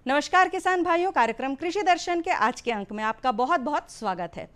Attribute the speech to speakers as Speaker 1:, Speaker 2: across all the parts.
Speaker 1: नमस्कार किसान भाइयों, कार्यक्रम कृषि दर्शन के आज के अंक में आपका बहुत बहुत स्वागत है।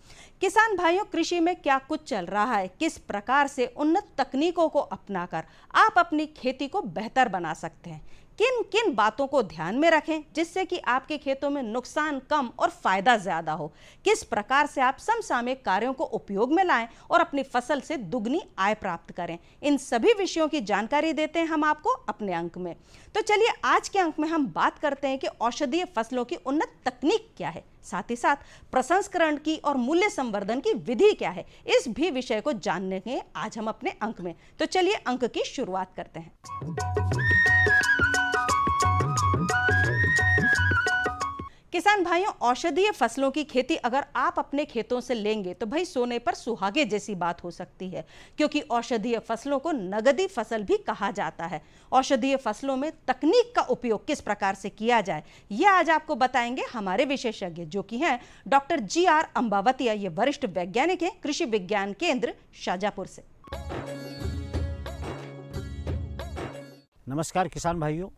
Speaker 1: किसान भाइयों, कृषि में क्या कुछ चल रहा है, किस प्रकार से उन्नत तकनीकों को अपनाकर आप अपनी खेती को बेहतर बना सकते हैं, किन किन बातों को ध्यान में रखें जिससे कि आपके खेतों में नुकसान कम और फायदा ज्यादा हो, किस प्रकार से आप समसामयिक कार्यों को उपयोग में लाएं और अपनी फसल से दुगनी आय प्राप्त करें, इन सभी विषयों की जानकारी देते हैं हम आपको अपने अंक में। तो चलिए आज के अंक में हम बात करते हैं कि औषधीय फसलों की उन्नत तकनीक क्या है, साथ ही साथ प्रसंस्करण की और मूल्य संवर्धन की विधि क्या है, इस भी विषय को जानने के आज हम अपने अंक में। तो चलिए अंक की शुरुआत करते हैं। किसान भाइयों, औषधीय फसलों की खेती अगर आप अपने खेतों से लेंगे तो भाई सोने पर सुहागे जैसी बात हो सकती है, क्योंकि औषधीय फसलों को नगदी फसल भी कहा जाता है। औषधीय फसलों में तकनीक का उपयोग किस प्रकार से किया जाए, यह आज आपको बताएंगे हमारे विशेषज्ञ, जो कि हैं डॉक्टर GR अंबावतिया। ये वरिष्ठ वैज्ञानिक हैं, कृषि विज्ञान केंद्र शाजापुर से।
Speaker 2: नमस्कार किसान भाइयों,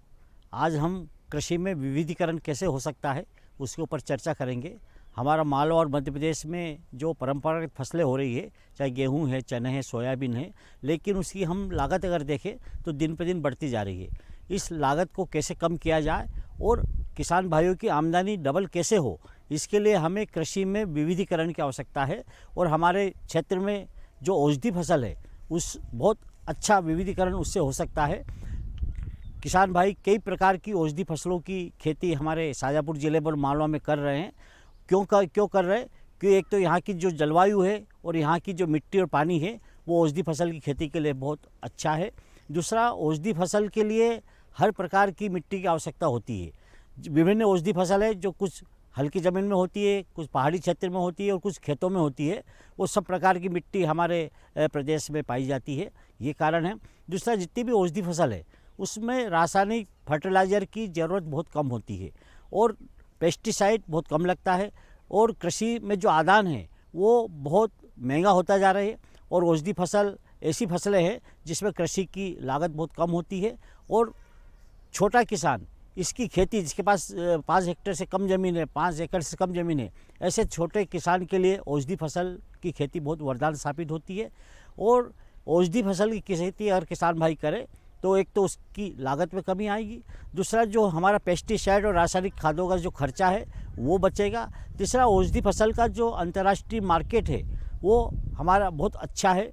Speaker 2: आज हम कृषि में विविधीकरण कैसे हो सकता है उसके ऊपर चर्चा करेंगे। हमारा मालवा और मध्य प्रदेश में जो परंपरागत फसलें हो रही है, चाहे गेहूं है, चने हैं, सोयाबीन है, लेकिन उसकी हम लागत अगर देखें तो दिन पर दिन बढ़ती जा रही है। इस लागत को कैसे कम किया जाए और किसान भाइयों की आमदनी डबल कैसे हो, इसके लिए हमें कृषि में विविधीकरण की आवश्यकता है। और हमारे क्षेत्र में जो औषधि फसल है उस बहुत अच्छा विविधीकरण उससे हो सकता है। किसान भाई कई प्रकार की औषधि फसलों की खेती हमारे शाजापुर ज़िले पर मालवा में कर रहे हैं। क्यों कर रहे हैं? क्योंकि एक तो यहाँ की जो जलवायु है और यहाँ की जो मिट्टी और पानी है वो औषधि फसल की खेती के लिए बहुत अच्छा है। दूसरा, औषधि फसल के लिए हर प्रकार की मिट्टी की आवश्यकता होती है। विभिन्न औषधि फसल है जो कुछ हल्की ज़मीन में होती है, कुछ पहाड़ी क्षेत्र में होती है और कुछ खेतों में होती है। वो सब प्रकार की मिट्टी हमारे प्रदेश में पाई जाती है, ये कारण है। दूसरा, जितनी भी औषधि फसल है उसमें रासायनिक फर्टिलाइज़र की ज़रूरत बहुत कम होती है और पेस्टिसाइड बहुत कम लगता है, और कृषि में जो आदान है वो बहुत महंगा होता जा रहा है। और औषधि फसल ऐसी फसलें हैं जिसमें कृषि की लागत बहुत कम होती है, और छोटा किसान इसकी खेती, जिसके पास 5 हेक्टेयर से कम ज़मीन है, 5 एकड़ से कम ज़मीन है, ऐसे छोटे किसान के लिए औषधि फसल की खेती बहुत वरदान साबित होती है। और औषधि फसल की खेती अगर किसान भाई करे तो एक तो उसकी लागत में कमी आएगी, दूसरा जो हमारा पेस्टिसाइड और रासायनिक खादों का जो खर्चा है वो बचेगा, तीसरा औषधि फसल का जो अंतर्राष्ट्रीय मार्केट है वो हमारा बहुत अच्छा है,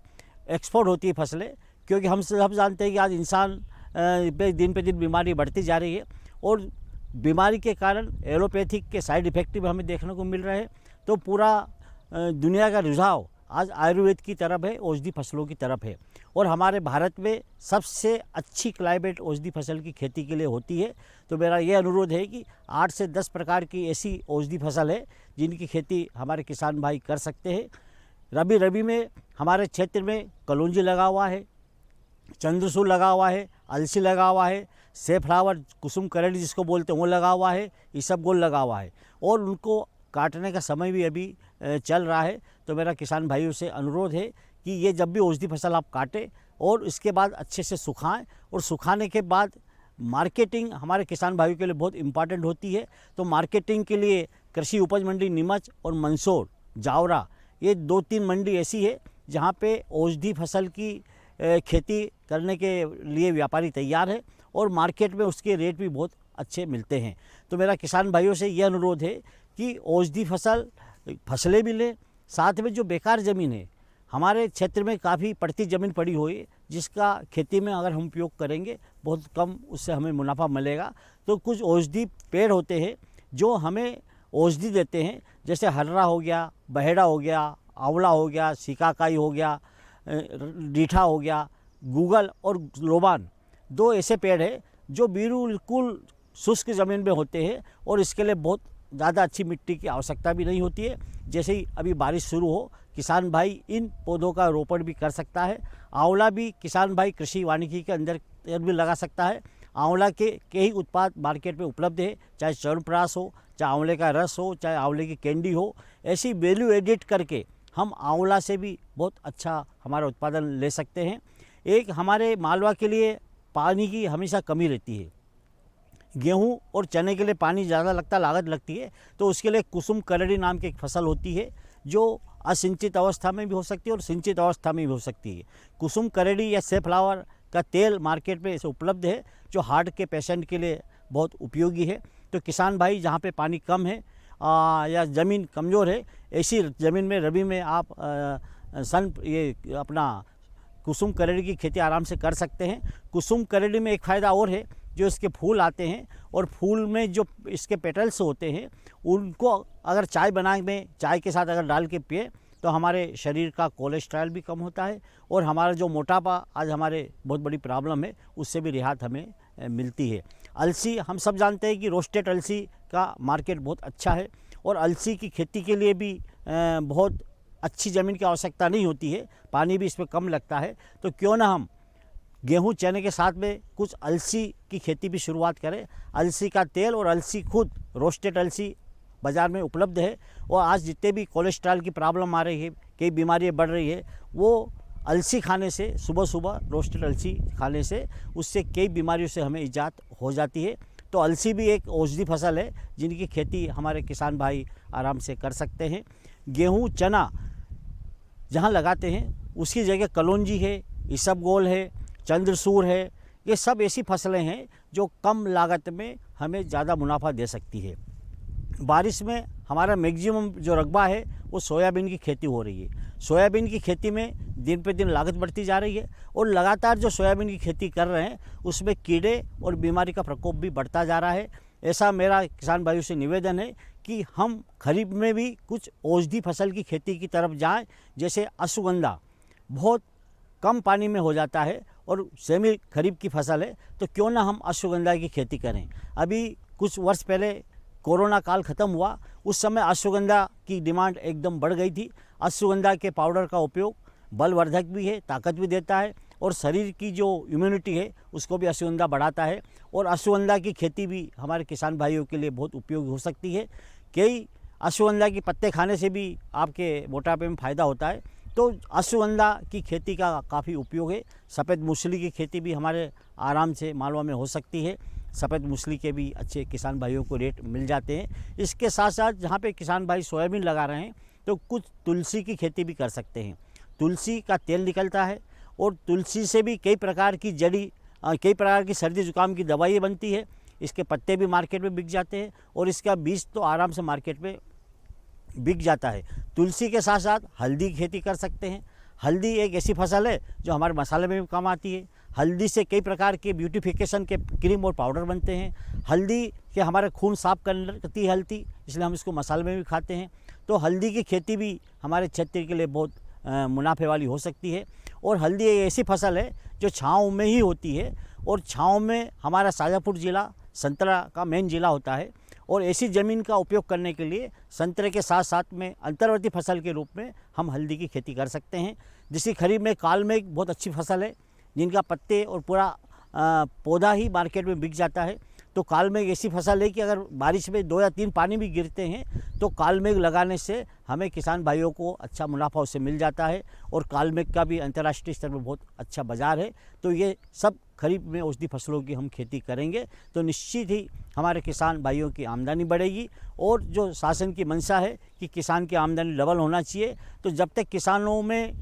Speaker 2: एक्सपोर्ट होती है फसलें। क्योंकि हम सब जानते हैं कि आज इंसान दिन पे दिन बीमारी बढ़ती जा रही है और बीमारी के कारण एलोपैथिक के साइड इफेक्ट भी हमें देखने को मिल रहे हैं। तो पूरा दुनिया का रुझाव आज आयुर्वेद की तरफ है, औषधि फसलों की तरफ है। और हमारे भारत में सबसे अच्छी क्लाइमेट औषधि फसल की खेती के लिए होती है। तो मेरा ये अनुरोध है कि 8 से 10 प्रकार की ऐसी औषधि फसल है जिनकी खेती हमारे किसान भाई कर सकते हैं। रबी में हमारे क्षेत्र में कलौंजी लगा हुआ है, चंद्रसूर लगा हुआ है, अलसी लगा हुआ है, सेफ्लावर कुसुम करेली जिसको बोलते हैं वो लगा हुआ है, इसबगोल लगा हुआ है, और उनको काटने का समय भी अभी चल रहा है। तो मेरा किसान भाइयों से अनुरोध है कि ये जब भी औषधि फसल आप काटें और इसके बाद अच्छे से सुखाएं, और सुखाने के बाद मार्केटिंग हमारे किसान भाइयों के लिए बहुत इम्पॉर्टेंट होती है। तो मार्केटिंग के लिए कृषि उपज मंडी नीमच और मंदसौर, जावरा, ये 2-3 मंडी ऐसी है जहाँ पे औषधि फसल की खेती करने के लिए व्यापारी तैयार है और मार्केट में उसके रेट भी बहुत अच्छे मिलते हैं। तो मेरा किसान भाइयों से ये अनुरोध है कि औषधि फसलें भी लें, साथ में जो बेकार ज़मीन है, हमारे क्षेत्र में काफ़ी पड़ती ज़मीन पड़ी हुई है जिसका खेती में अगर हम उपयोग करेंगे बहुत कम उससे हमें मुनाफा मिलेगा। तो कुछ औषधि पेड़ होते हैं जो हमें औषधि देते हैं, जैसे हर्रा हो गया, बहेड़ा हो गया, आंवला हो गया, सिकाकाई हो गया, रीठा हो गया, गूगल और लोबान, 2 ऐसे पेड़ हैं जो बिल्कुल शुष्क ज़मीन में होते हैं और इसके लिए बहुत ज़्यादा अच्छी मिट्टी की आवश्यकता भी नहीं होती है। जैसे ही अभी बारिश शुरू हो, किसान भाई इन पौधों का रोपण भी कर सकता है। आंवला भी किसान भाई कृषि वानिकी के अंदर भी लगा सकता है। आंवला के कई उत्पाद मार्केट में उपलब्ध है, चाहे च्यवनप्राश हो, चाहे आंवले का रस हो, चाहे आंवले की कैंडी हो। ऐसी वैल्यू एडिट करके हम आंवला से भी बहुत अच्छा हमारा उत्पादन ले सकते हैं। एक हमारे मालवा के लिए पानी की हमेशा कमी रहती है, गेहूं और चने के लिए पानी ज़्यादा लगता, लागत लगती है, तो उसके लिए कुसुम करड़ी नाम की एक फसल होती है जो असिंचित अवस्था में भी हो सकती है और सिंचित अवस्था में भी हो सकती है। कुसुम करड़ी या सेफ्लावर का तेल मार्केट में ऐसे उपलब्ध है जो हार्ट के पेशेंट के लिए बहुत उपयोगी है। तो किसान भाई जहाँ पे पानी कम है या ज़मीन कमज़ोर है, ऐसी ज़मीन में रबी में आप ये अपना कुसुम करड़ी की खेती आराम से कर सकते हैं। कुसुम करड़ी में एक फ़ायदा और है, जो इसके फूल आते हैं और फूल में जो इसके पेटल्स होते हैं उनको अगर चाय बनाने में चाय के साथ अगर डाल के पिए तो हमारे शरीर का कोलेस्ट्रॉल भी कम होता है और हमारा जो मोटापा आज हमारे बहुत बड़ी प्रॉब्लम है उससे भी रिहात हमें मिलती है। अलसी हम सब जानते हैं कि रोस्टेड अलसी का मार्केट बहुत अच्छा है और अलसी की खेती के लिए भी बहुत अच्छी ज़मीन की आवश्यकता नहीं होती है, पानी भी इसमें कम लगता है। तो क्यों ना हम गेहूं चने के साथ में कुछ अलसी की खेती भी शुरुआत करें। अलसी का तेल और अलसी खुद रोस्टेड अलसी बाज़ार में उपलब्ध है और आज जितने भी कोलेस्ट्रॉल की प्रॉब्लम आ रही है, कई बीमारियां बढ़ रही है, वो अलसी खाने से, सुबह सुबह रोस्टेड अलसी खाने से उससे कई बीमारियों से हमें इजात हो जाती है। तो अलसी भी एक औषधि फसल है जिनकी खेती हमारे किसान भाई आराम से कर सकते हैं। गेहूँ चना जहाँ लगाते हैं उसकी जगह कलौंजी है, इसबगोल है, चंद्रसूर है, ये सब ऐसी फसलें हैं जो कम लागत में हमें ज़्यादा मुनाफा दे सकती है। बारिश में हमारा मैक्सिमम जो रकबा है वो सोयाबीन की खेती हो रही है। सोयाबीन की खेती में दिन पे दिन लागत बढ़ती जा रही है और लगातार जो सोयाबीन की खेती कर रहे हैं उसमें कीड़े और बीमारी का प्रकोप भी बढ़ता जा रहा है। ऐसा मेरा किसान भाइयों से निवेदन है कि हम खरीफ में भी कुछ औषधि फसल की खेती की तरफ जाएं, जैसे अश्वगंधा बहुत कम पानी में हो जाता है और सेमी खरीफ की फसल है, तो क्यों ना हम अश्वगंधा की खेती करें। अभी कुछ वर्ष पहले कोरोना काल ख़त्म हुआ, उस समय अश्वगंधा की डिमांड एकदम बढ़ गई थी। अश्वगंधा के पाउडर का उपयोग बलवर्धक भी है, ताकत भी देता है और शरीर की जो इम्यूनिटी है उसको भी अश्वगंधा बढ़ाता है और अश्वगंधा की खेती भी हमारे किसान भाइयों के लिए बहुत उपयोगी हो सकती है। कई अश्वगंधा के पत्ते खाने से भी आपके मोटापे में फ़ायदा होता है, तो अश्वगंधा की खेती का काफ़ी उपयोग है। सफ़ेद मूसली की खेती भी हमारे आराम से मालवा में हो सकती है। सफ़ेद मूसली के भी अच्छे किसान भाइयों को रेट मिल जाते हैं। इसके साथ साथ जहाँ पे किसान भाई सोयाबीन लगा रहे हैं तो कुछ तुलसी की खेती भी कर सकते हैं। तुलसी का तेल निकलता है और तुलसी से भी कई प्रकार की सर्दी जुकाम की दवाई बनती है। इसके पत्ते भी मार्केट में बिक जाते हैं और इसका बीज तो आराम से मार्केट में बिक जाता है। तुलसी के साथ साथ हल्दी की खेती कर सकते हैं। हल्दी एक ऐसी फसल है जो हमारे मसाले में भी काम आती है। हल्दी से कई प्रकार के ब्यूटिफिकेशन के क्रीम और पाउडर बनते हैं। हल्दी के हमारे खून साफ करती है हल्दी, इसलिए हम इसको मसाले में भी खाते हैं। तो हल्दी की खेती भी हमारे क्षेत्र के लिए बहुत मुनाफे वाली हो सकती है। और हल्दी एक ऐसी फसल है जो छाँव में ही होती है और छाँव में हमारा शाजापुर ज़िला संतरा का मेन ज़िला होता है और ऐसी ज़मीन का उपयोग करने के लिए संतरे के साथ साथ में अंतर्वर्ती फसल के रूप में हम हल्दी की खेती कर सकते हैं। जिसकी खरीफ में काल मेघ बहुत अच्छी फसल है, जिनका पत्ते और पूरा पौधा ही मार्केट में बिक जाता है। तो काल मेघ ऐसी फसल है कि अगर बारिश में 2 या 3 पानी भी गिरते हैं तो काल मेघ लगाने से हमें किसान भाइयों को अच्छा मुनाफा उससे मिल जाता है और काल मेघ का भी अंतर्राष्ट्रीय स्तर पर बहुत अच्छा बाज़ार है। तो ये सब खरीफ में औषधि फसलों की हम खेती करेंगे तो निश्चित ही हमारे किसान भाइयों की आमदनी बढ़ेगी। और जो शासन की मंशा है कि किसान की आमदनी डबल होना चाहिए, तो जब तक किसानों में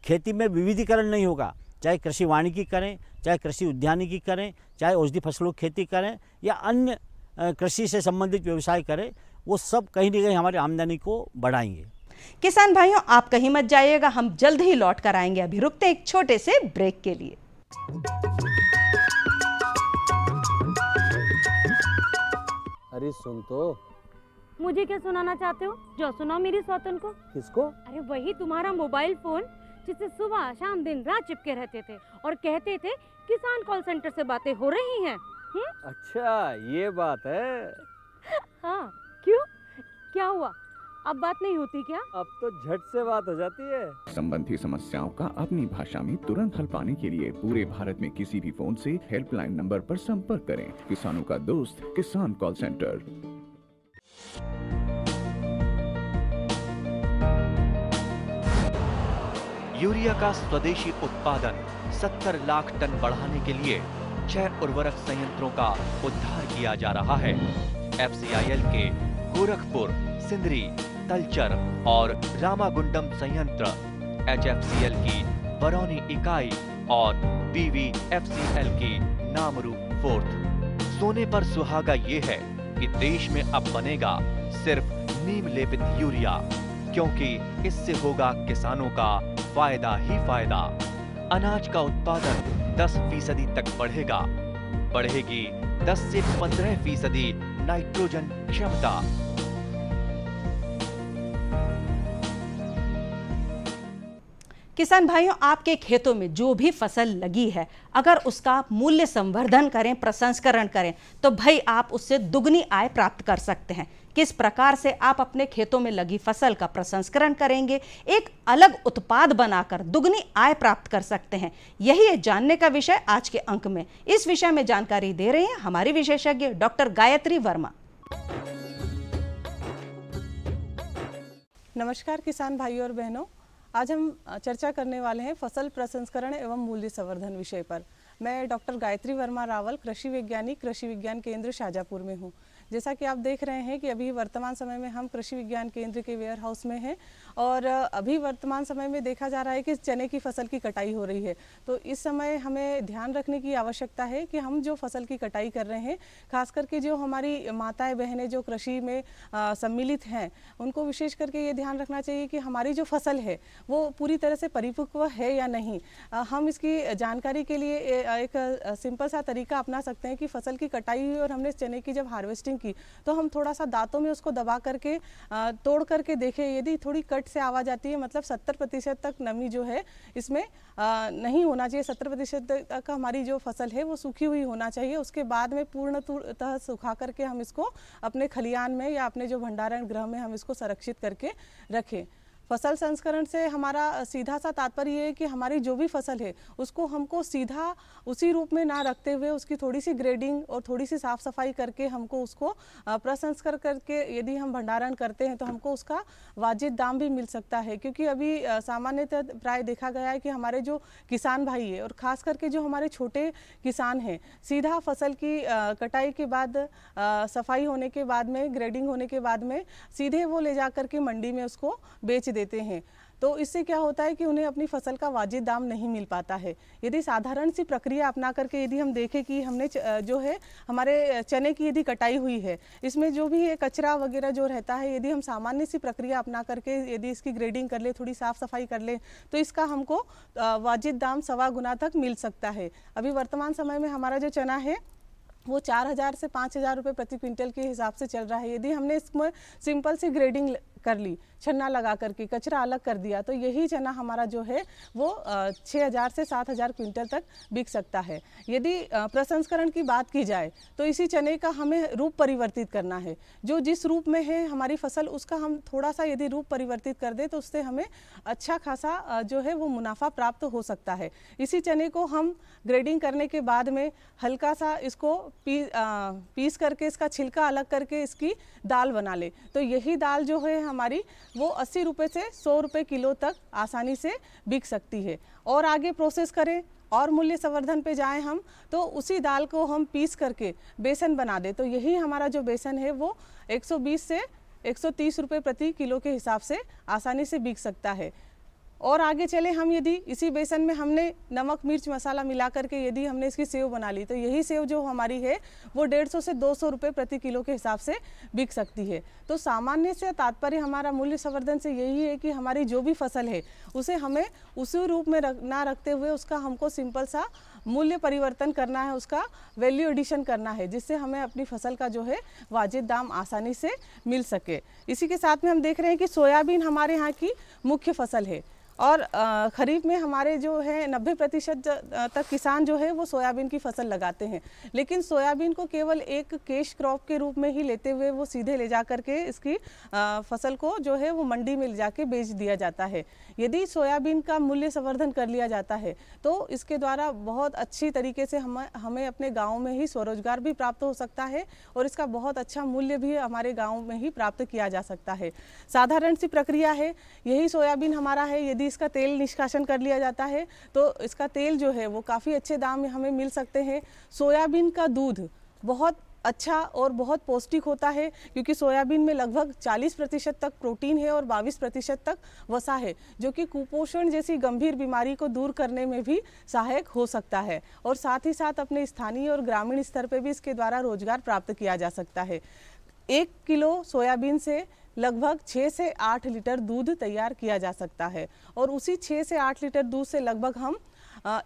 Speaker 2: खेती में विविधीकरण नहीं होगा, चाहे कृषि वानिकी करें, चाहे कृषि उद्यानिकी करें, चाहे औषधि फसलों की खेती करें या अन्य कृषि से संबंधित व्यवसाय करें, वो सब कहीं न कहीं हमारी आमदनी को बढ़ाएंगे।
Speaker 1: किसान भाइयों, आप कहीं मत जाइएगा, हम जल्द ही लौट कर आएंगे। अभी रुकते हैं एक छोटे से ब्रेक के लिए।
Speaker 3: अरे सुन तो।
Speaker 4: मुझे क्या सुनाना चाहते हो? जो सुनाओ मेरी सौतन को।
Speaker 3: किसको?
Speaker 4: अरे वही तुम्हारा मोबाइल फोन जिससे सुबह शाम दिन रात चिपके रहते थे और कहते थे किसान कॉल सेंटर से बातें हो रही हैं।
Speaker 3: अच्छा ये बात है।
Speaker 4: हाँ, क्यों? क्या हुआ? अब बात नहीं होती क्या?
Speaker 3: अब तो झट से बात हो जाती है।
Speaker 5: संबंधी समस्याओं का अपनी भाषा में तुरंत हल पाने के लिए पूरे भारत में किसी भी फोन से हेल्पलाइन नंबर पर संपर्क करें। किसानों का दोस्त किसान कॉल सेंटर।
Speaker 6: यूरिया का स्वदेशी उत्पादन 70 लाख टन बढ़ाने के लिए 6 उर्वरक संयंत्रों का उद्धार किया जा रहा है। FCIL के गोरखपुर, सिंदरी, तलचर और रामागुंडम संयंत्र, HFCL की बरौनी इकाई और BVFCL की नामरू फोर्थ। सोने पर सुहागा ये है कि देश में अब बनेगा सिर्फ नीम लेपित यूरिया, क्योंकि इससे होगा किसानों का फायदा ही फायदा। अनाज का उत्पादन 10% तक बढ़ेगा, बढ़ेगी 10 से 15% नाइट्रोजन क्षमता।
Speaker 1: किसान भाइयों, आपके खेतों में जो भी फसल लगी है, अगर उसका मूल्य संवर्धन करें, प्रसंस्करण करें, तो भाई आप उससे दुगनी आय प्राप्त कर सकते हैं। किस प्रकार से आप अपने खेतों में लगी फसल का प्रसंस्करण करेंगे, एक अलग उत्पाद बनाकर दुगनी आय प्राप्त कर सकते हैं, यही है जानने का विषय आज के अंक में। इस विषय में जानकारी दे रहे हैं हमारी विशेषज्ञ डॉक्टर गायत्री वर्मा।
Speaker 7: नमस्कार किसान भाइयों और बहनों, आज हम चर्चा करने वाले हैं फसल प्रसंस्करण एवं मूल्य संवर्धन विषय पर। मैं डॉक्टर गायत्री वर्मा रावल, कृषि वैज्ञानिक, कृषि विज्ञान केंद्र शाजापुर में हूँ। जैसा कि आप देख रहे हैं कि अभी वर्तमान समय में हम कृषि विज्ञान केंद्र के वेयर हाउस में हैं और अभी वर्तमान समय में देखा जा रहा है कि चने की फसल की कटाई हो रही है। तो इस समय हमें ध्यान रखने की आवश्यकता है कि हम जो फसल की कटाई कर रहे हैं, खास करके जो हमारी माताएं बहनें जो कृषि में सम्मिलित हैं, उनको विशेष करके ये ध्यान रखना चाहिए कि हमारी जो फसल है वो पूरी तरह से परिपक्व है या नहीं। हम इसकी जानकारी के लिए एक सिंपल सा तरीका अपना सकते हैं कि फसल की कटाई हुई और हमने चने की जब हार्वेस्टिंग की तो हम थोड़ा सा दांतों में उसको दबा करके तोड़ करके देखें। यदि थोड़ी कट से आवाज़ आती है, मतलब 70% तक नमी जो है इसमें नहीं होना चाहिए, 70% तक हमारी जो फसल है वो सूखी हुई होना चाहिए। उसके बाद में पूर्णतः सुखा करके हम इसको अपने खलियान में या अपने जो भंडारण गृह में हम इसको संरक्षित करके रखें। फसल संस्करण से हमारा सीधा सा तात्पर्य ये है कि हमारी जो भी फसल है उसको हमको सीधा उसी रूप में ना रखते हुए उसकी थोड़ी सी ग्रेडिंग और थोड़ी सी साफ सफाई करके हमको उसको प्रसंस्करण करके यदि हम भंडारण करते हैं तो हमको उसका वाजिब दाम भी मिल सकता है। क्योंकि अभी सामान्यतः प्राय देखा गया है कि हमारे जो किसान भाई है और ख़ास करके जो हमारे छोटे किसान हैं, सीधा फसल की कटाई के बाद सफाई होने के बाद में, ग्रेडिंग होने के बाद में सीधे वो ले जा करके मंडी में उसको बेच देते हैं। तो इससे क्या होता है कि उन्हें अपनी फसल का वाजिब दाम नहीं मिल पाता है। यदि साधारण सी प्रक्रिया अपना करके यदि हम देखें कि हमने जो है हमारे चने की यदि कटाई हुई है, इसमें जो भी कचरा वगैरह जो रहता है, यदि हम सामान्य सी प्रक्रिया अपना करके यदि इसकी ग्रेडिंग कर ले, थोड़ी साफ सफाई कर ले, तो इसका हमको वाजिब दाम 1.25 गुना तक मिल सकता है। अभी वर्तमान समय में हमारा जो चना है वो 4,000 से 5,000 रुपये प्रति क्विंटल के हिसाब से चल रहा है। यदि हमने इसमें सिंपल सी ग्रेडिंग कर ली, छन्ना लगा करके कचरा अलग कर दिया, तो यही चना हमारा जो है वो 6,000 से 7,000 क्विंटल तक बिक सकता है। यदि प्रसंस्करण की बात की जाए तो इसी चने का हमें रूप परिवर्तित करना है। जो जिस रूप में है हमारी फसल, उसका हम थोड़ा सा यदि रूप परिवर्तित कर दे तो उससे हमें अच्छा खासा जो है वो मुनाफा प्राप्त हो सकता है। इसी चने को हम ग्रेडिंग करने के बाद में हल्का सा इसको पीस करके इसका छिलका अलग करके इसकी दाल बना ले, तो यही दाल जो है हमारी वो 80 रुपये से 100 रुपये किलो तक आसानी से बिक सकती है। और आगे प्रोसेस करें और मूल्य संवर्धन पे जाएं हम, तो उसी दाल को हम पीस करके बेसन बना दें, तो यही हमारा जो बेसन है वो 120 से 130 रुपये प्रति किलो के हिसाब से आसानी से बिक सकता है। और आगे चले हम, यदि इसी बेसन में हमने नमक मिर्च मसाला मिला करके यदि हमने इसकी सेव बना ली, तो यही सेव जो हमारी है वो 150 से 200 रुपये प्रति किलो के हिसाब से बिक सकती है। तो सामान्य से तात्पर्य हमारा मूल्य संवर्धन से यही है कि हमारी जो भी फसल है उसे हमें उसी रूप में ना रखते हुए उसका हमको सिंपल सा मूल्य परिवर्तन करना है, उसका वैल्यू एडिशन करना है, जिससे हमें अपनी फसल का जो है वाजिब दाम आसानी से मिल सके। इसी के साथ में हम देख रहे हैं कि सोयाबीन हमारे यहाँ की मुख्य फसल है और खरीफ में हमारे जो है 90% तक किसान जो है वो सोयाबीन की फसल लगाते हैं। लेकिन सोयाबीन को केवल एक कैश क्रॉप के रूप में ही लेते हुए वो सीधे ले जा कर के इसकी फसल को जो है वो मंडी में ले जाके बेच दिया जाता है। यदि सोयाबीन का मूल्य संवर्धन कर लिया जाता है तो इसके द्वारा बहुत अच्छी तरीके से हमें अपने गाँव में ही स्वरोजगार भी प्राप्त हो सकता है और इसका बहुत अच्छा मूल्य भी हमारे गाँव में ही प्राप्त किया जा सकता है। साधारण सी प्रक्रिया है, यही सोयाबीन हमारा है, यदि इसका तेल निष्कासन कर लिया जाता है, तो इसका तेल जो है वो काफ़ी अच्छे दाम में हमें मिल सकते हैं। सोयाबीन का दूध बहुत अच्छा और बहुत पौष्टिक होता है, क्योंकि सोयाबीन में लगभग 40% तक प्रोटीन है और 22% तक वसा है, जो कि कुपोषण जैसी गंभीर बीमारी को दूर करने में भी सहायक हो सकता है। और साथ ही साथ अपने स्थानीय और ग्रामीण स्तर पर भी इसके द्वारा रोजगार प्राप्त किया जा सकता है। 1 किलो सोयाबीन से लगभग 6 से 8 लीटर दूध तैयार किया जा सकता है, और उसी 6 से 8 लीटर दूध से लगभग हम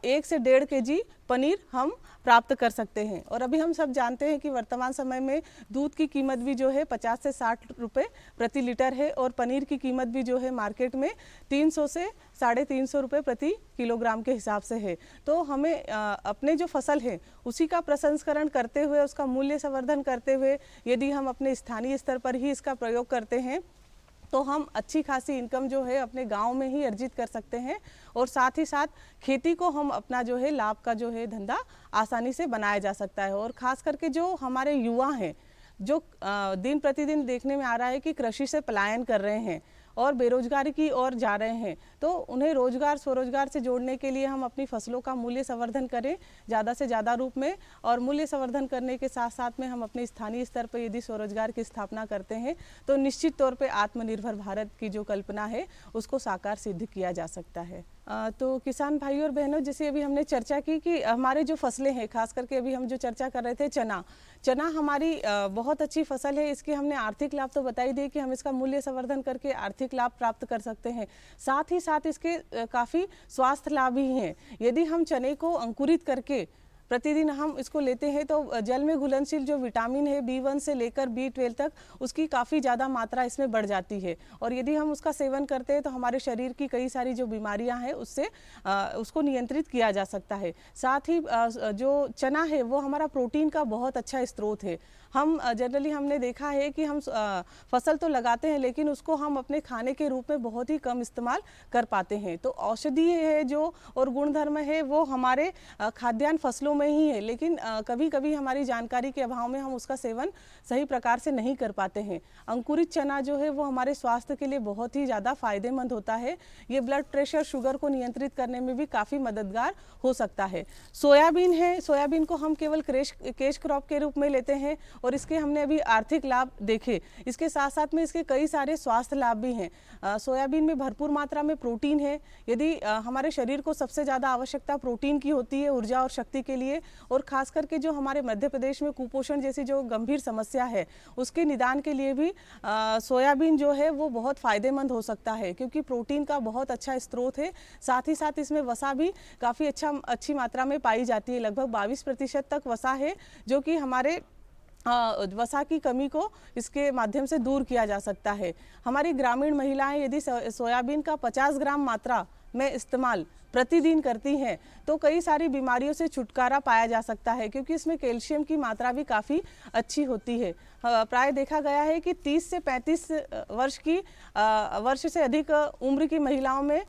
Speaker 7: 1 से 1.5 kg पनीर हम प्राप्त कर सकते हैं। और अभी हम सब जानते हैं कि वर्तमान समय में दूध की कीमत भी जो है 50 से 60 रुपये प्रति लीटर है, और पनीर की कीमत भी जो है मार्केट में 300 से 350 रुपये प्रति किलोग्राम के हिसाब से है। तो हमें अपने जो फसल है उसी का प्रसंस्करण करते हुए, उसका मूल्य संवर्धन करते हुए, यदि हम अपने स्थानीय स्तर पर ही इसका प्रयोग करते हैं तो हम अच्छी खासी इनकम जो है अपने गांव में ही अर्जित कर सकते हैं। और साथ ही साथ खेती को हम अपना जो है लाभ का जो है धंधा आसानी से बनाया जा सकता है। और ख़ास करके जो हमारे युवा हैं, जो दिन प्रतिदिन देखने में आ रहा है कि कृषि से पलायन कर रहे हैं और बेरोजगारी की ओर जा रहे हैं, तो उन्हें रोजगार स्वरोजगार से जोड़ने के लिए हम अपनी फसलों का मूल्य संवर्धन करें ज़्यादा से ज़्यादा रूप में। और मूल्य संवर्धन करने के साथ साथ में हम अपने स्थानीय स्तर पर यदि स्वरोजगार की स्थापना करते हैं तो निश्चित तौर पे आत्मनिर्भर भारत की जो कल्पना है उसको साकार सिद्ध किया जा सकता है। तो किसान भाई और बहनों, जैसे अभी हमने चर्चा की कि हमारे जो फसलें हैं, खास करके अभी हम जो चर्चा कर रहे थे चना हमारी बहुत अच्छी फसल है। इसके हमने आर्थिक लाभ तो बता ही दिए कि हम इसका मूल्य संवर्धन करके आर्थिक लाभ प्राप्त कर सकते हैं। साथ ही साथ इसके काफ़ी स्वास्थ्य लाभ भी हैं। यदि हम चने को अंकुरित करके प्रतिदिन हम इसको लेते हैं तो जल में घुलनशील जो विटामिन है B1 से लेकर B12 तक उसकी काफ़ी ज़्यादा मात्रा इसमें बढ़ जाती है। और यदि हम उसका सेवन करते हैं तो हमारे शरीर की कई सारी जो बीमारियां हैं उससे उसको नियंत्रित किया जा सकता है। साथ ही जो चना है वो हमारा प्रोटीन का बहुत अच्छा स्रोत है। हम जनरली हमने देखा है कि हम फसल तो लगाते हैं लेकिन उसको हम अपने खाने के रूप में बहुत ही कम इस्तेमाल कर पाते हैं। तो औषधीय है जो और गुणधर्म है वो हमारे खाद्यान्न फसलों में ही है, लेकिन कभी कभी हमारी जानकारी के अभाव में हम उसका सेवन सही प्रकार से नहीं कर पाते हैं। अंकुरित चना जो है वो हमारे स्वास्थ्य के लिए बहुत ही ज़्यादा फायदेमंद होता है। ये ब्लड प्रेशर, शुगर को नियंत्रित करने में भी काफ़ी मददगार हो सकता है। सोयाबीन है, सोयाबीन को हम केवल कैश क्रॉप के रूप में लेते हैं और इसके हमने अभी आर्थिक लाभ देखे। इसके साथ साथ में इसके कई सारे स्वास्थ्य लाभ भी हैं। सोयाबीन में भरपूर मात्रा में प्रोटीन है। यदि हमारे शरीर को सबसे ज़्यादा आवश्यकता प्रोटीन की होती है ऊर्जा और शक्ति के लिए, और ख़ास करके जो हमारे मध्य प्रदेश में कुपोषण जैसी जो गंभीर समस्या है उसके निदान के लिए भी सोयाबीन जो है वो बहुत फ़ायदेमंद हो सकता है, क्योंकि प्रोटीन का बहुत अच्छा स्रोत है। साथ ही साथ इसमें वसा भी काफ़ी अच्छी मात्रा में पाई जाती है। लगभग 22% तक वसा है, जो कि हमारे वसा की कमी को इसके माध्यम से दूर किया जा सकता है। हमारी ग्रामीण महिलाएं यदि सोयाबीन का 50 ग्राम मात्रा में इस्तेमाल प्रतिदिन करती हैं तो कई सारी बीमारियों से छुटकारा पाया जा सकता है, क्योंकि इसमें कैल्शियम की मात्रा भी काफ़ी अच्छी होती है। प्राय देखा गया है कि 30 से 35 वर्ष से अधिक उम्र की महिलाओं में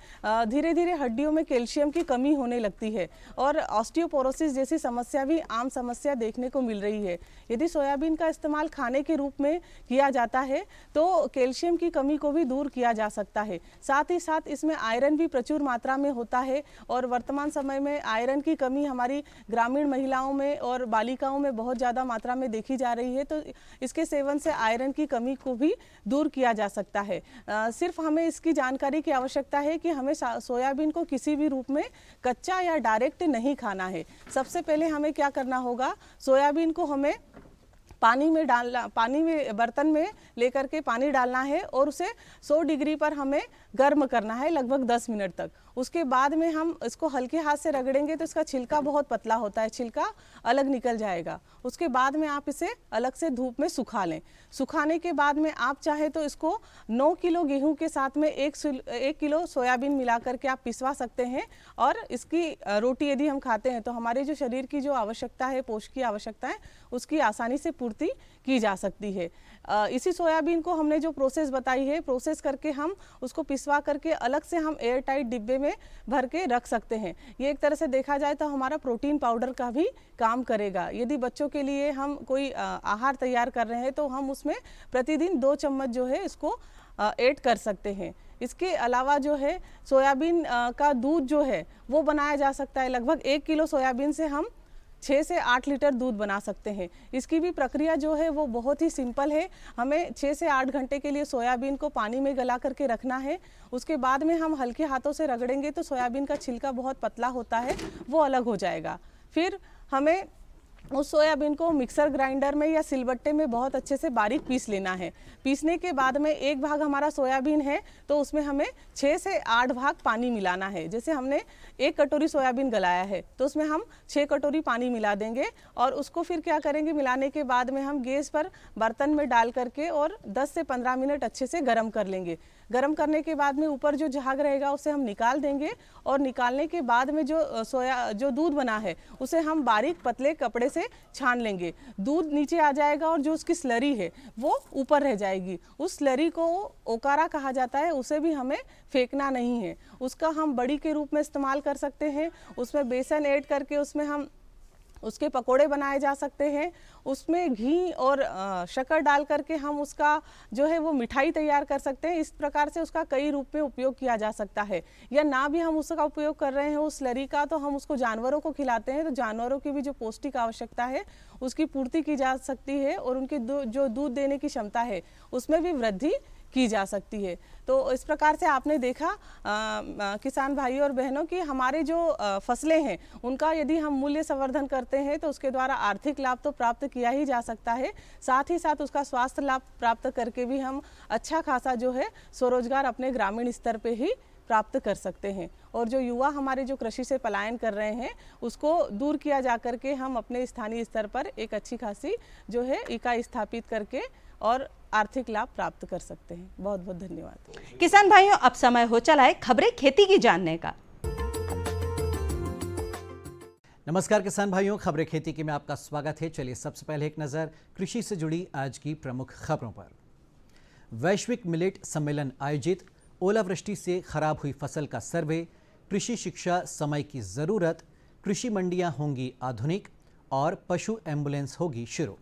Speaker 7: धीरे धीरे हड्डियों में कैल्शियम की कमी होने लगती है और ऑस्टियोपोरोसिस जैसी समस्या भी आम समस्या देखने को मिल रही है। यदि सोयाबीन का इस्तेमाल खाने के रूप में किया जाता है तो कैल्शियम की कमी को भी दूर किया जा सकता है। साथ ही साथ इसमें आयरन भी प्रचुर मात्रा में होता है, और वर्तमान समय में आयरन की कमी हमारी ग्रामीण महिलाओं में और बालिकाओं में बहुत ज़्यादा मात्रा में देखी जा रही है। तो इसके सेवन से आयरन की कमी को भी दूर किया जा सकता है। सिर्फ हमें इसकी जानकारी की आवश्यकता है कि हमें सोयाबीन को किसी भी रूप में कच्चा या डायरेक्ट नहीं खाना है। सबसे पहले हमें क्या करना होगा, सोयाबीन को हमें पानी में बर्तन में लेकर के पानी डालना है और उसे 100 डिग्री पर हमें गर्म करना है लगभग 10 मिनट तक। उसके बाद में हम इसको हल्के हाथ से रगड़ेंगे तो इसका छिलका बहुत पतला होता है, छिलका अलग निकल जाएगा। उसके बाद में आप इसे अलग से धूप में सुखा लें। सुखाने के बाद में आप चाहे तो इसको 9 किलो गेहूं के साथ में 1 किलो सोयाबीन मिला करके आप पिसवा सकते हैं, और इसकी रोटी यदि हम खाते हैं तो हमारे जो शरीर की जो आवश्यकता है, पोषक की आवश्यकता है, उसकी आसानी से पूर्ति की जा सकती है। इसी सोयाबीन को हमने जो प्रोसेस बताई है, प्रोसेस करके हम उसको पिसवा करके अलग से हम एयर टाइट डिब्बे में भर के रख सकते हैं। ये एक तरह से देखा जाए तो हमारा प्रोटीन पाउडर का भी काम करेगा। यदि बच्चों के लिए हम कोई आहार तैयार कर रहे हैं तो हम उसमें प्रतिदिन 2 चम्मच जो है इसको ऐड कर सकते हैं। इसके अलावा जो है सोयाबीन का दूध जो है वो बनाया जा सकता है। लगभग 1 किलो सोयाबीन से हम 6 से 8 लीटर दूध बना सकते हैं। इसकी भी प्रक्रिया जो है वो बहुत ही सिंपल है। हमें 6 से 8 घंटे के लिए सोयाबीन को पानी में गला करके रखना है। उसके बाद में हम हल्के हाथों से रगड़ेंगे तो सोयाबीन का छिलका बहुत पतला होता है, वो अलग हो जाएगा। फिर हमें उस सोयाबीन को मिक्सर ग्राइंडर में या सिलबट्टे में बहुत अच्छे से बारीक पीस लेना है। पीसने के बाद में एक भाग हमारा सोयाबीन है तो उसमें हमें 6 से 8 भाग पानी मिलाना है। जैसे हमने 1 कटोरी सोयाबीन गलाया है तो उसमें हम 6 कटोरी पानी मिला देंगे और उसको फिर क्या करेंगे, मिलाने के बाद में हम गैस पर बर्तन में डाल करके और 10 से 15 मिनट अच्छे से गर्म कर लेंगे। गर्म करने के बाद में ऊपर जो झाग रहेगा उसे हम निकाल देंगे और निकालने के बाद में जो दूध बना है उसे हम बारीक पतले कपड़े से छान लेंगे। दूध नीचे आ जाएगा और जो उसकी स्लरी है वो ऊपर रह जाएगी। उस स्लरी को ओकारा कहा जाता है, उसे भी हमें फेंकना नहीं है। उसका हम बड़ी के रूप में इस्तेमाल कर सकते हैं। उसमें बेसन ऐड करके उसमें हम उसके पकोड़े बनाए जा सकते हैं। उसमें घी और शक्कर डाल करके हम उसका जो है वो मिठाई तैयार कर सकते हैं। इस प्रकार से उसका कई रूप में उपयोग किया जा सकता है। या ना भी हम उसका उपयोग कर रहे हैं उस स्लरी का तो हम उसको जानवरों को खिलाते हैं तो जानवरों की भी जो पौष्टिक आवश्यकता है उसकी पूर्ति की जा सकती है और उनकी जो दूध देने की क्षमता है उसमें भी वृद्धि की जा सकती है। तो इस प्रकार से आपने देखा किसान भाइयों और बहनों कि हमारे जो फसलें हैं उनका यदि हम मूल्य संवर्धन करते हैं तो उसके द्वारा आर्थिक लाभ तो प्राप्त किया ही जा सकता है, साथ ही साथ उसका स्वास्थ्य लाभ प्राप्त करके भी हम अच्छा खासा जो है स्वरोजगार अपने ग्रामीण स्तर पे ही प्राप्त कर सकते हैं। और जो युवा हमारे जो कृषि से पलायन कर रहे हैं उसको दूर किया जा करके हम अपने स्थानीय स्तर पर एक अच्छी खासी जो है इकाई स्थापित करके और आर्थिक लाभ प्राप्त कर सकते हैं। बहुत बहुत धन्यवाद।
Speaker 1: किसान भाइयों, अब समय हो चला है खबरें खेती की जानने का।
Speaker 8: नमस्कार किसान भाइयों, खबरें खेती की में आपका स्वागत है। चलिए सबसे पहले एक नज़र कृषि से जुड़ी आज की प्रमुख खबरों पर। वैश्विक मिलेट सम्मेलन आयोजित, ओलावृष्टि से खराब हुई फसल का सर्वे, कृषि शिक्षा समय की ज़रूरत, कृषि मंडियां होंगी आधुनिक और पशु एम्बुलेंस होगी शुरू।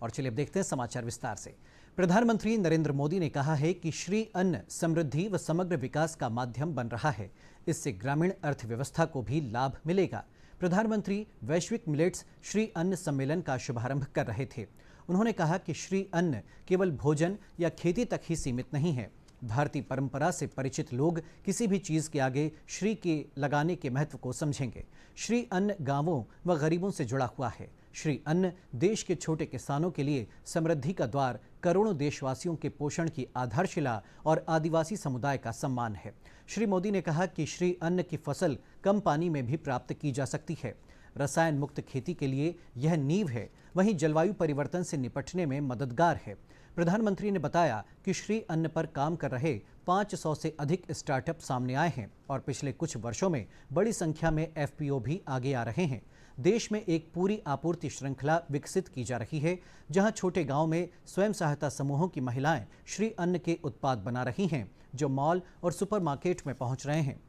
Speaker 8: और चलिए अब देखते हैं समाचार विस्तार से। प्रधानमंत्री नरेंद्र मोदी ने कहा है कि श्री अन्न समृद्धि व समग्र विकास का माध्यम बन रहा है। इससे ग्रामीण अर्थव्यवस्था को भी लाभ मिलेगा। प्रधानमंत्री वैश्विक मिलेट्स श्री अन्न सम्मेलन का शुभारंभ कर रहे थे। उन्होंने कहा कि श्री अन्न केवल भोजन या खेती तक ही सीमित नहीं है। भारतीय परंपरा से परिचित लोग किसी भी चीज़ के आगे श्री के लगाने के महत्व को समझेंगे। श्री अन्न गांवों व गरीबों से जुड़ा हुआ है। श्री अन्न देश के छोटे किसानों के लिए समृद्धि का द्वार, करोड़ों देशवासियों के पोषण की आधारशिला और आदिवासी समुदाय का सम्मान है। श्री मोदी ने कहा कि श्री अन्न की फसल कम पानी में भी प्राप्त की जा सकती है। रसायन मुक्त खेती के लिए यह नींव है, वहीं जलवायु परिवर्तन से निपटने में मददगार है। प्रधानमंत्री ने बताया कि श्री अन्न पर काम कर रहे 500 से अधिक स्टार्टअप सामने आए हैं और पिछले कुछ वर्षों में बड़ी संख्या में एफपीओ भी आगे आ रहे हैं। देश में एक पूरी आपूर्ति श्रृंखला विकसित की जा रही है, जहां छोटे गांव में स्वयं सहायता समूहों की महिलाएं श्री अन्न के उत्पाद बना रही हैं, जो मॉल और सुपरमार्केट में पहुंच रहे हैं।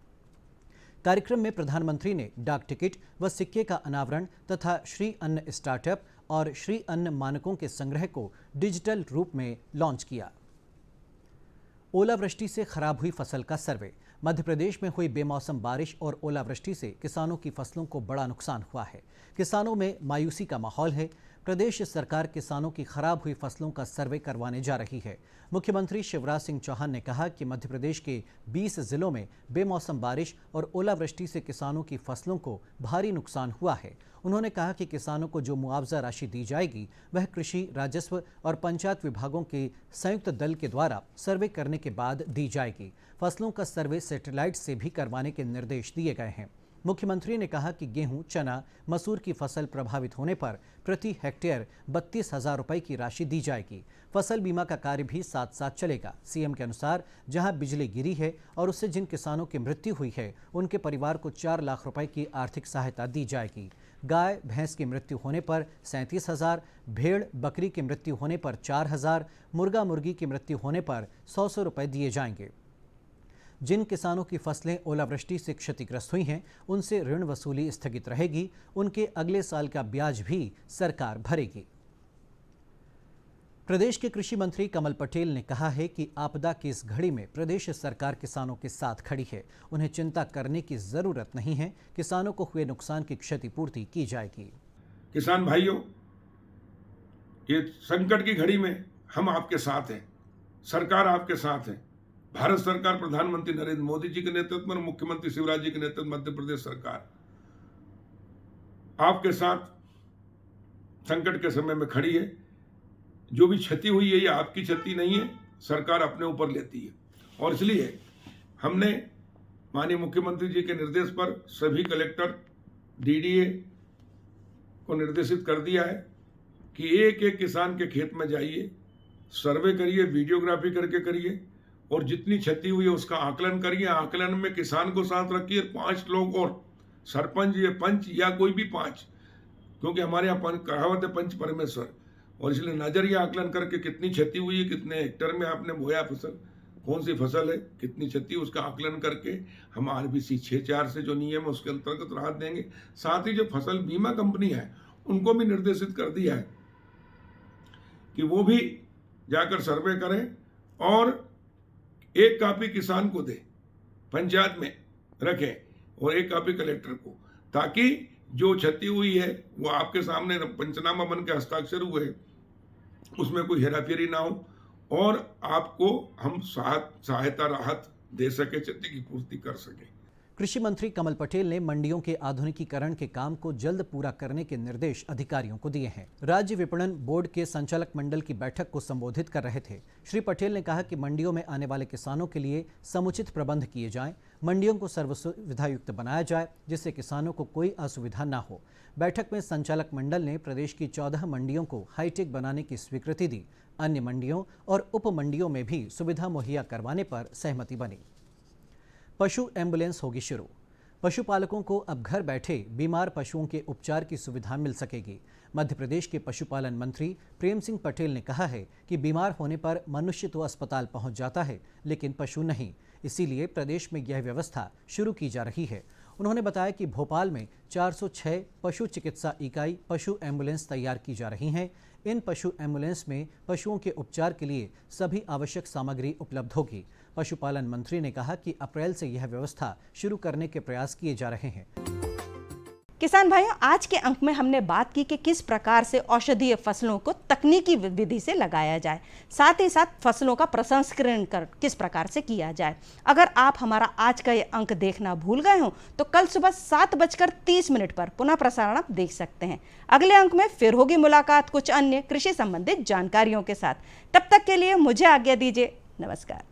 Speaker 8: कार्यक्रम में प्रधानमंत्री ने डाक टिकट व सिक्के का अनावरण तथा श्री अन्न स्टार्टअप और श्री अन्न मानकों के संग्रह को डिजिटल रूप में लॉन्च किया। ओलावृष्टि से खराब हुई फसल का सर्वे। मध्य प्रदेश में हुई बेमौसम बारिश और ओलावृष्टि से किसानों की फसलों को बड़ा नुकसान हुआ है। किसानों में मायूसी का माहौल है। प्रदेश सरकार किसानों की खराब हुई फसलों का सर्वे करवाने जा रही है। मुख्यमंत्री शिवराज सिंह चौहान ने कहा कि मध्य प्रदेश के 20 जिलों में बेमौसम बारिश और ओलावृष्टि से किसानों की फसलों को भारी नुकसान हुआ है। उन्होंने कहा कि किसानों को जो मुआवजा राशि दी जाएगी वह कृषि, राजस्व और पंचायत विभागों के संयुक्त दल के द्वारा सर्वे करने के बाद दी जाएगी। फसलों का सर्वे सैटेलाइट से भी करवाने के निर्देश दिए गए हैं। मुख्यमंत्री ने कहा कि गेहूं, चना, मसूर की फसल प्रभावित होने पर प्रति हेक्टेयर 32,000 रुपये की राशि दी जाएगी। फसल बीमा का कार्य भी साथ साथ चलेगा। सीएम के अनुसार जहां बिजली गिरी है और उससे जिन किसानों की मृत्यु हुई है उनके परिवार को 4 लाख रुपए की आर्थिक सहायता दी जाएगी। गाय, भैंस की मृत्यु होने पर 37,000, भेड़, बकरी की मृत्यु होने पर 4,000, मुर्गा, मुर्गी की मृत्यु होने पर 100 रुपये दिए जाएंगे। जिन किसानों की फसलें ओलावृष्टि से क्षतिग्रस्त हुई हैं उनसे ऋण वसूली स्थगित रहेगी। उनके अगले साल का ब्याज भी सरकार भरेगी। प्रदेश के कृषि मंत्री कमल पटेल ने कहा है कि आपदा की इस घड़ी में प्रदेश सरकार किसानों के साथ खड़ी है। उन्हें चिंता करने की जरूरत नहीं है। किसानों को हुए नुकसान की क्षतिपूर्ति की जाएगी।
Speaker 9: किसान भाइयों, ये संकट की घड़ी में हम आपके साथ हैं, सरकार आपके साथ है। भारत सरकार, प्रधानमंत्री नरेंद्र मोदी जी के नेतृत्व में, मुख्यमंत्री शिवराज जी के नेतृत्व में मध्य प्रदेश सरकार आपके साथ संकट के समय में खड़ी है। जो भी क्षति हुई है ये आपकी क्षति नहीं है, सरकार अपने ऊपर लेती है। और इसलिए हमने माननीय मुख्यमंत्री जी के निर्देश पर सभी कलेक्टर, डीडीए को निर्देशित कर दिया है कि एक एक किसान के खेत में जाइए, सर्वे करिए, वीडियोग्राफी करके करिए और जितनी क्षति हुई है उसका आकलन करिए। आकलन में किसान को साथ रखिए, 5 लोग और सरपंच या पंच या कोई भी 5, क्योंकि हमारे यहाँ कहावत है पंच परमेश्वर। और इसलिए नजरिया आकलन करके कितनी क्षति हुई है, कितने हेक्टर में आपने बोया फसल, कौन सी फसल है, कितनी क्षति, उसका आकलन करके हम RBC 6(4) से जो नियम है उसके अंतर्गत राहत देंगे। साथ ही जो फसल बीमा कंपनी है उनको भी निर्देशित कर दिया है कि वो भी जाकर सर्वे करें और एक कॉपी किसान को दे, पंचायत में रखें और एक कॉपी कलेक्टर को, ताकि जो क्षति हुई है वो आपके सामने पंचनामा बन के हस्ताक्षर हुए, उसमें कोई हेराफेरी ना हो और आपको हम सहायता राहत दे सके, क्षति की पूर्ति कर सके।
Speaker 8: कृषि मंत्री कमल पटेल ने मंडियों के आधुनिकीकरण के काम को जल्द पूरा करने के निर्देश अधिकारियों को दिए हैं। राज्य विपणन बोर्ड के संचालक मंडल की बैठक को संबोधित कर रहे थे। श्री पटेल ने कहा कि मंडियों में आने वाले किसानों के लिए समुचित प्रबंध किए जाएं, मंडियों को सर्वसुविधायुक्त बनाया जाए जिससे किसानों को कोई असुविधा न हो। बैठक में संचालक मंडल ने प्रदेश की 14 मंडियों को हाईटेक बनाने की स्वीकृति दी। अन्य मंडियों और उप मंडियों में भी सुविधा मुहैया करवाने पर सहमति बनी। पशु एम्बुलेंस होगी शुरू। पशुपालकों को अब घर बैठे बीमार पशुओं के उपचार की सुविधा मिल सकेगी। मध्य प्रदेश के पशुपालन मंत्री प्रेम सिंह पटेल ने कहा है कि बीमार होने पर मनुष्य तो अस्पताल पहुंच जाता है लेकिन पशु नहीं, इसीलिए प्रदेश में यह व्यवस्था शुरू की जा रही है। उन्होंने बताया कि भोपाल में 406 पशु चिकित्सा इकाई पशु एम्बुलेंस तैयार की जा रही हैं। इन पशु एम्बुलेंस में पशुओं के उपचार के लिए सभी आवश्यक सामग्री उपलब्ध होगी। पशुपालन मंत्री ने कहा कि अप्रैल से यह व्यवस्था शुरू करने के प्रयास किए जा रहे हैं।
Speaker 1: किसान भाइयों, आज के अंक में हमने बात की कि किस प्रकार से औषधीय फसलों को तकनीकी विधि से लगाया जाए, साथ ही साथ फसलों का प्रसंस्करण किस प्रकार से किया जाए। अगर आप हमारा आज का ये अंक देखना भूल गए हो तो कल सुबह 7:30 पर पुनः प्रसारण आप देख सकते हैं। अगले अंक में फिर होगी मुलाकात कुछ अन्य कृषि संबंधित जानकारियों के साथ। तब तक के लिए मुझे आज्ञा दीजिए। नमस्कार।